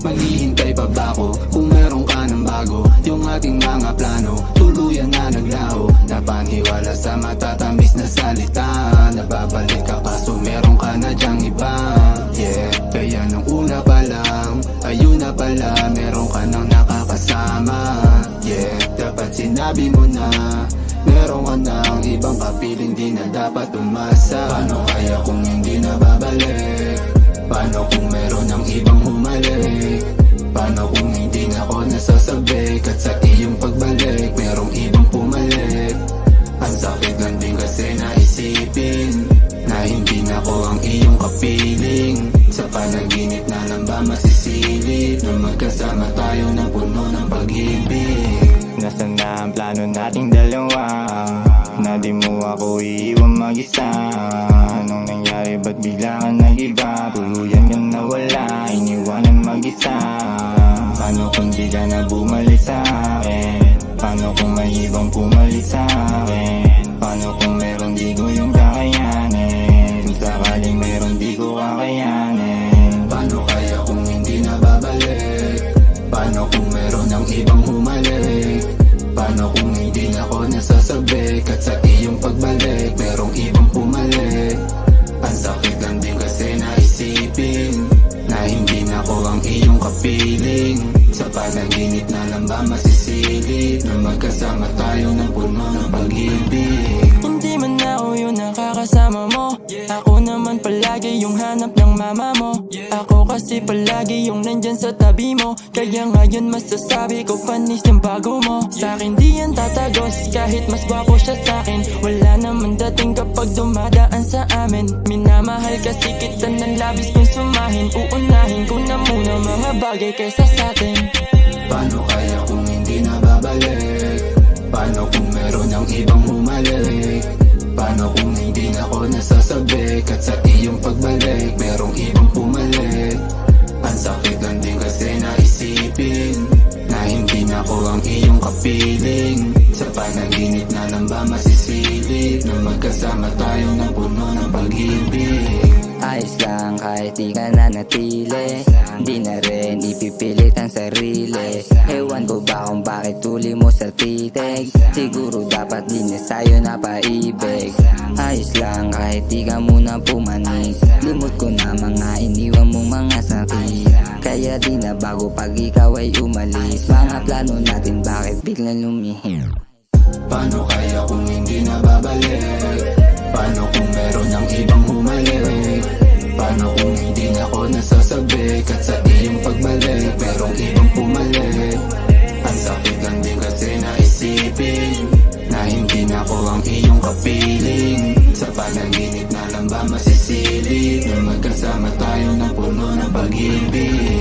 Maghihintay pa ba ako kung meron ka ng bago? Yung ating mga plano, tuluyan na naglaho. Napaniwala sa matatamis na salita, nababalik ka kaso meron ka na dyang iba. Yeah, kaya nung una pa lang, ayun na pala, meron ka nang nakakasama. Yeah, dapat sinabi mo na, meron ka nang ibang kapiling, di na dapat umasa. Paano kaya kung hindi na babalik? Paano kung meron ng ibang humalik? Paano kung hindi na ako nasasabik? At sa iyong pagbalik, merong ibang pumalit. Ang sakit lang din kasi naisipin na hindi na ako ang iyong kapiling. Sa panaginip na lang ba masisilip na magkasama tayo ng puno ng pag-ibig? Nasaan na ang plano nating dalawa? Na di mo ako iiwan mag-isa. Anong nangyari, ba't bigla ka nag-iba? Tuluyan kang nawala, iniwanan mag-isa. Paano kung di ka na bumalik sa akin? Paano kung may ibang pumalit sa akin? Paano kung meron di ko yung kakayanin? Kung sakaling meron di ko kakayanin. Paano kaya kung hindi na babalik? Paano kung meron ng ibang humalik? Paano kung hindi na ako nasasabik? At sa iyong pagbalik, merong ibang pumalit. Ang sakit lang din kasi naisipin na hindi na ako ang iyong kapiling. Sa panaginip na lang ba masisilip na magkasama tayo ng puno ng pag-ibig? Hindi man ako yung nakakasama mo, ako naman palagi yung hanap ng mama mo. Ako kasi palagi yung nandyan sa tabi mo, kaya ngayon masasabi ko panis yung bago mo. Sa'kin di yan tatagos kahit mas gwapo siya sa'kin. Wala naman dating kapag dumadaan sa amin. Minamahal kasi kita ng labis kong sumahin. Uunahin ko na muna mga bagay kaysa sa'tin. Paano kaya kung hindi na babalik? Paano kung meron ng ibang humalik? Paano kung hindi na ako nasasabik? At sa iyong pagbalik, merong ibang pumalit. Ang sakit lang din kasi naisipin na hindi na ako ang iyong kapiling. Sa panaginip na lang ba masisilip na magkasama tayo ng puno ng pag-ibig? Ayos lang kahit di ka na natili, di na rin ipipilit ang sarili. Ewan ko ba kung bakit tuli mo sa titig, siguro dapat di na sa'yo na paibig. Ayos lang kahit di ka muna pumanik, limot ko na mga iniwan mong mga sakit. Kaya di na bago pag ikaw ay umalis, mga plano natin bakit biglang lumihim. Paano kaya kung hindi na babalik? Paano kung meron ng ibang humalik? Paano kung hindi na ako nasasabik? At sa iyong pagbalik, merong ibang pumalit. Ang sakit lang din kasi naisipin na hindi na ako ang iyong kapiling. Sa panaginip na lang ba masisilip na magkasama tayo ng puno ng pag-ibig?